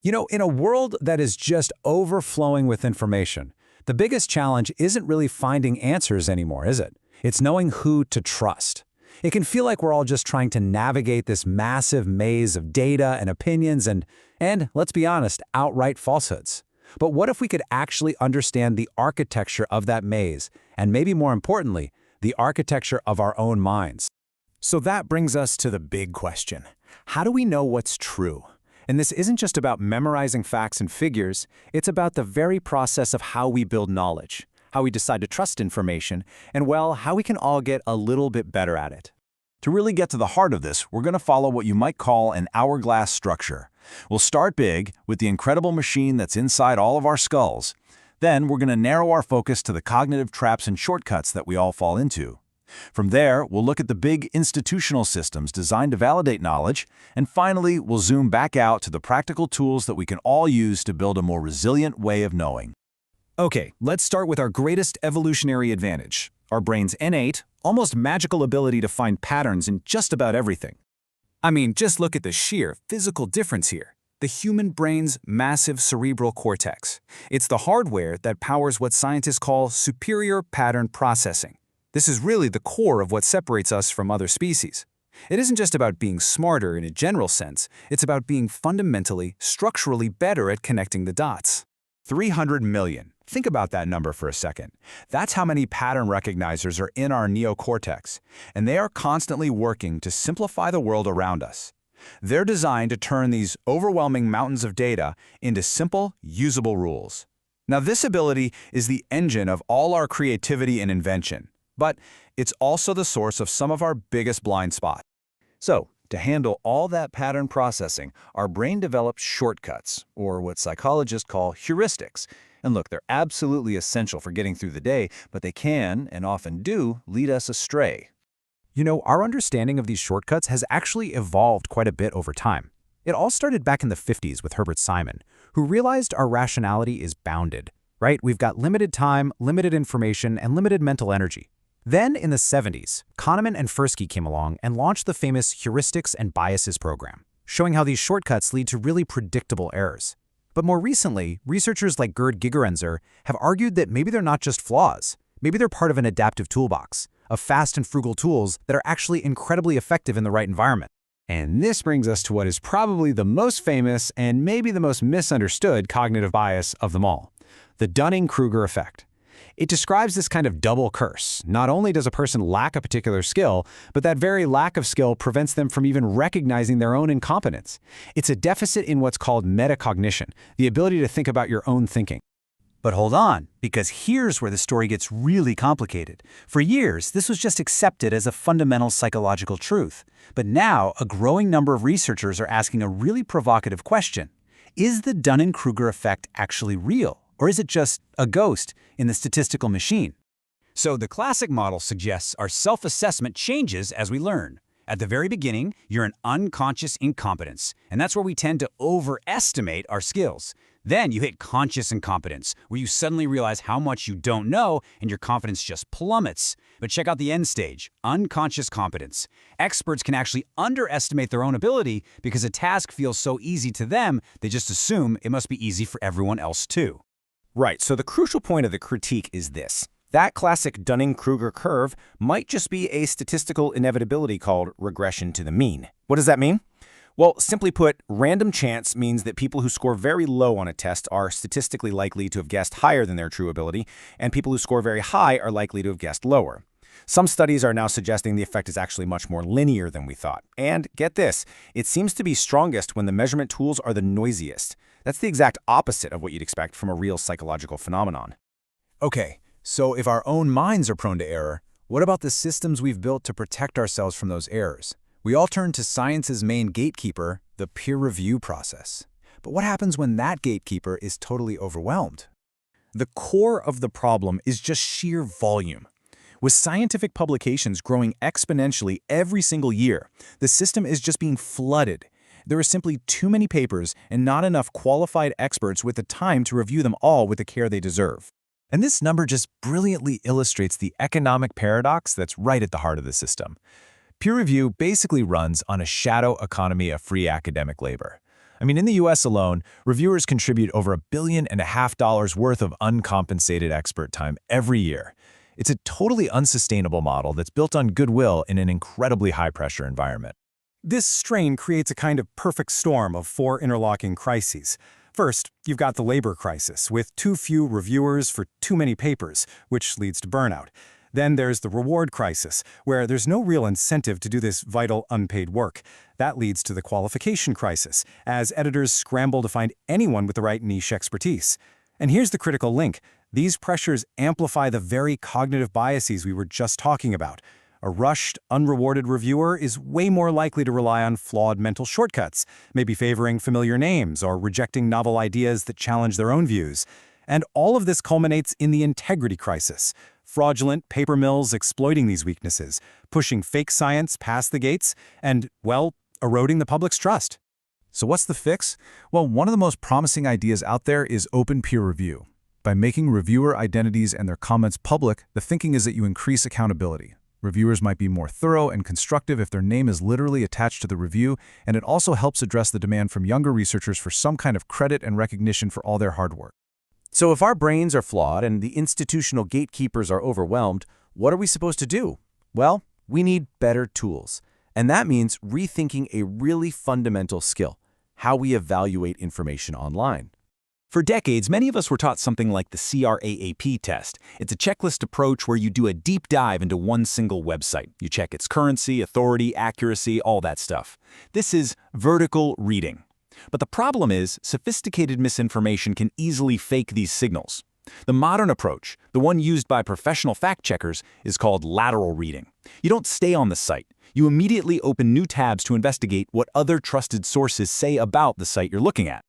In a world that is just overflowing with information, the biggest challenge isn't really finding answers anymore, is it? It's knowing who to trust. It can feel like we're all just trying to navigate this massive maze of data and opinions and let's be honest, outright falsehoods. But what if we could actually understand the architecture of that maze, and maybe more importantly, the architecture of our own minds? So that brings us to the big question. How do we know what's true? And this isn't just about memorizing facts and figures, it's about the very process of how we build knowledge, how we decide to trust information, and well, how we can all get a little bit better at it. To really get to the heart of this, we're going to follow what you might call an hourglass structure. We'll start big with the incredible machine that's inside all of our skulls. Then we're going to narrow our focus to the cognitive traps and shortcuts that we all fall into. From there, we'll look at the big institutional systems designed to validate knowledge, and finally, we'll zoom back out to the practical tools that we can all use to build a more resilient way of knowing. Okay, let's start with our greatest evolutionary advantage, our brain's innate, almost magical ability to find patterns in just about everything. I mean, just look at the sheer physical difference here. The human brain's massive cerebral cortex. It's the hardware that powers what scientists call superior pattern processing. This is really the core of what separates us from other species. It isn't just about being smarter in a general sense, it's about being fundamentally, structurally better at connecting the dots. 300 million. Think about that number for a second. That's how many pattern recognizers are in our neocortex, and they are constantly working to simplify the world around us. They're designed to turn these overwhelming mountains of data into simple, usable rules. Now, this ability is the engine of all our creativity and invention. But it's also the source of some of our biggest blind spots. So, to handle all that pattern processing, our brain develops shortcuts, or what psychologists call heuristics. And look, they're absolutely essential for getting through the day, but they can, and often do, lead us astray. Our understanding of these shortcuts has actually evolved quite a bit over time. It all started back in the 50s with Herbert Simon, who realized our rationality is bounded, right? We've got limited time, limited information, and limited mental energy. Then, in the 70s, Kahneman and Tversky came along and launched the famous Heuristics and Biases program, showing how these shortcuts lead to really predictable errors. But more recently, researchers like Gerd Gigerenzer have argued that maybe they're not just flaws. Maybe they're part of an adaptive toolbox, of fast and frugal tools that are actually incredibly effective in the right environment. And this brings us to what is probably the most famous and maybe the most misunderstood cognitive bias of them all, the Dunning-Kruger effect. It describes this kind of double curse. Not only does a person lack a particular skill, but that very lack of skill prevents them from even recognizing their own incompetence. It's a deficit in what's called metacognition, the ability to think about your own thinking. But hold on, because here's where the story gets really complicated. For years, this was just accepted as a fundamental psychological truth. But now, a growing number of researchers are asking a really provocative question. Is the Dunning-Kruger effect actually real? Or is it just a ghost in the statistical machine? So the classic model suggests our self-assessment changes as we learn. At the very beginning, you're an unconscious incompetence, and that's where we tend to overestimate our skills. Then you hit conscious incompetence, where you suddenly realize how much you don't know and your confidence just plummets. But check out the end stage, unconscious competence. Experts can actually underestimate their own ability because a task feels so easy to them, they just assume it must be easy for everyone else too. Right, so the crucial point of the critique is this. That classic Dunning-Kruger curve might just be a statistical inevitability called regression to the mean. What does that mean? Well, simply put, random chance means that people who score very low on a test are statistically likely to have guessed higher than their true ability, and people who score very high are likely to have guessed lower. Some studies are now suggesting the effect is actually much more linear than we thought. And get this, it seems to be strongest when the measurement tools are the noisiest. That's the exact opposite of what you'd expect from a real psychological phenomenon. Okay, so if our own minds are prone to error, what about the systems we've built to protect ourselves from those errors? We all turn to science's main gatekeeper, the peer review process. But what happens when that gatekeeper is totally overwhelmed? The core of the problem is just sheer volume. With scientific publications growing exponentially every single year, the system is just being flooded. There are simply too many papers and not enough qualified experts with the time to review them all with the care they deserve. And this number just brilliantly illustrates the economic paradox that's right at the heart of the system. Peer review basically runs on a shadow economy of free academic labor. I mean, in the US alone, reviewers contribute over $1.5 billion worth of uncompensated expert time every year. It's a totally unsustainable model that's built on goodwill in an incredibly high-pressure environment. This strain creates a kind of perfect storm of four interlocking crises. First, you've got the labor crisis, with too few reviewers for too many papers, which leads to burnout. Then there's the reward crisis, where there's no real incentive to do this vital, unpaid work. That leads to the qualification crisis, as editors scramble to find anyone with the right niche expertise. And here's the critical link. These pressures amplify the very cognitive biases we were just talking about. A rushed, unrewarded reviewer is way more likely to rely on flawed mental shortcuts, maybe favoring familiar names or rejecting novel ideas that challenge their own views. And all of this culminates in the integrity crisis. Fraudulent paper mills exploiting these weaknesses, pushing fake science past the gates, and, well, eroding the public's trust. So what's the fix? Well, one of the most promising ideas out there is open peer review. By making reviewer identities and their comments public, the thinking is that you increase accountability. Reviewers might be more thorough and constructive if their name is literally attached to the review, and it also helps address the demand from younger researchers for some kind of credit and recognition for all their hard work. So if our brains are flawed and the institutional gatekeepers are overwhelmed, what are we supposed to do? Well, we need better tools. And that means rethinking a really fundamental skill, how we evaluate information online. For decades, many of us were taught something like the CRAAP test. It's a checklist approach where you do a deep dive into one single website. You check its currency, authority, accuracy, all that stuff. This is vertical reading. But the problem is, sophisticated misinformation can easily fake these signals. The modern approach, the one used by professional fact-checkers, is called lateral reading. You don't stay on the site. You immediately open new tabs to investigate what other trusted sources say about the site you're looking at.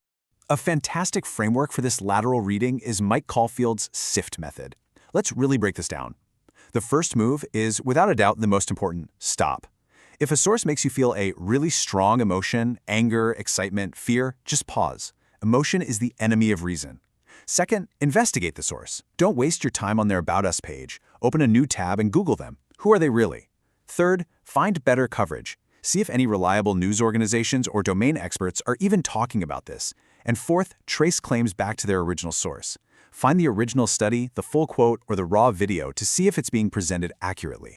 A fantastic framework for this lateral reading is Mike Caulfield's SIFT method. Let's really break this down. The first move is, without a doubt, the most important: stop. If a source makes you feel a really strong emotion, anger, excitement, fear, just pause. Emotion is the enemy of reason. Second, investigate the source. Don't waste your time on their About Us page. Open a new tab and Google them. Who are they really? Third, find better coverage. See if any reliable news organizations or domain experts are even talking about this. And fourth, trace claims back to their original source. Find the original study, the full quote, or the raw video to see if it's being presented accurately.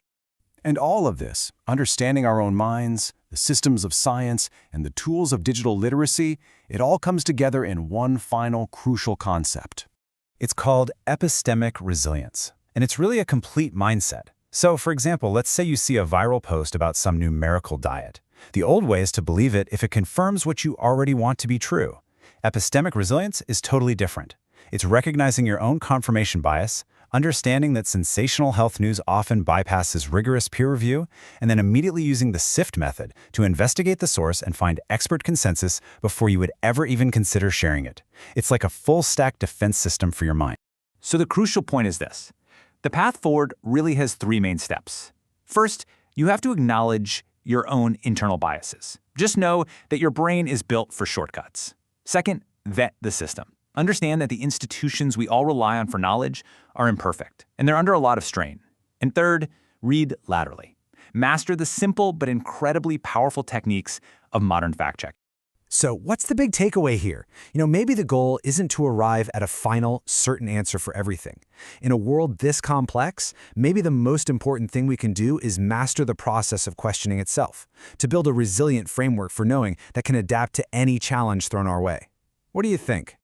And all of this, understanding our own minds, the systems of science, and the tools of digital literacy, it all comes together in one final crucial concept. It's called Epistemic Resilience, and it's really a complete mindset. So, for example, let's say you see a viral post about some new miracle diet. The old way is to believe it if it confirms what you already want to be true. Epistemic resilience is totally different. It's recognizing your own confirmation bias, understanding that sensational health news often bypasses rigorous peer review, and then immediately using the SIFT method to investigate the source and find expert consensus before you would ever even consider sharing it. It's like a full-stack defense system for your mind. So the crucial point is this. The path forward really has three main steps. First, you have to acknowledge your own internal biases. Just know that your brain is built for shortcuts. Second, vet the system. Understand that the institutions we all rely on for knowledge are imperfect, and they're under a lot of strain. And third, read laterally. Master the simple but incredibly powerful techniques of modern fact-checking. So what's the big takeaway here? Maybe the goal isn't to arrive at a final, certain answer for everything. In a world this complex, maybe the most important thing we can do is master the process of questioning itself, to build a resilient framework for knowing that can adapt to any challenge thrown our way. What do you think?